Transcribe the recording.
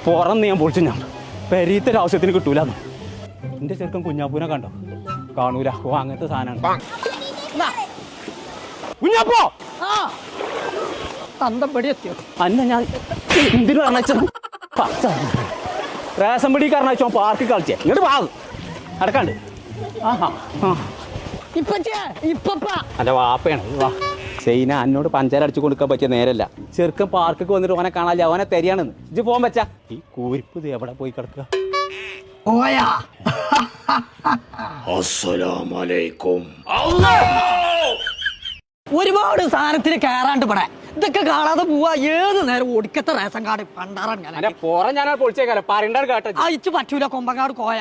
പുറന്ന് ഞാൻ പൊളിച്ചു ഞാൻ പെരീത്തൊരു ആവശ്യത്തിന് കിട്ടൂലെന്ന്. എന്റെ ചെറുക്കൻ കുഞ്ഞാപ്പൂനെ കണ്ടോ? കാണൂല. ഓ അങ്ങനത്തെ സാധനമാണ് കുഞ്ഞാപ്പോ. അന്ന ഞാൻ എന്തിനു പറഞ്ഞ റേഷൻ പിടി കാരണോ പാർക്കിൽ കളിച്ചേ. ഇങ്ങോട്ട് പാകും അടക്കാണ്ട്. ആഹാ അന്റെ വാപ്പയാണ്. വാ സൈന എന്നോട് പഞ്ചാര അടിച്ചു കൊടുക്കാൻ പറ്റിയ നേരല്ല. ചെറുക്കൻ പാർക്കൊക്കെ വന്നിട്ട് ഓനെ കാണാല്ല. ഓനെ തരികയാണെന്ന് ഇജ്ജ് പോകാൻ പറ്റാ. ഈ കൂരിപ്പ് ഇത് എവിടെ പോയി കിടക്കുക? ഒരുപാട് സാധനത്തിന് കയറാണ്ട് ഇവിടെ ഇതൊക്കെ കാണാതെ പോവാ. ഏത് നേരം ഒടുക്കത്തെ റേഷൻ കാർഡ് പണ്ടാറാൻ ഞാൻ പോറ ഞാൻ പൊളിച്ചേക്കാലോ. പറയണ്ടാണ് കേട്ടോ. അയച്ചു പറ്റൂല. കൊമ്പങ്ങാട് കോയ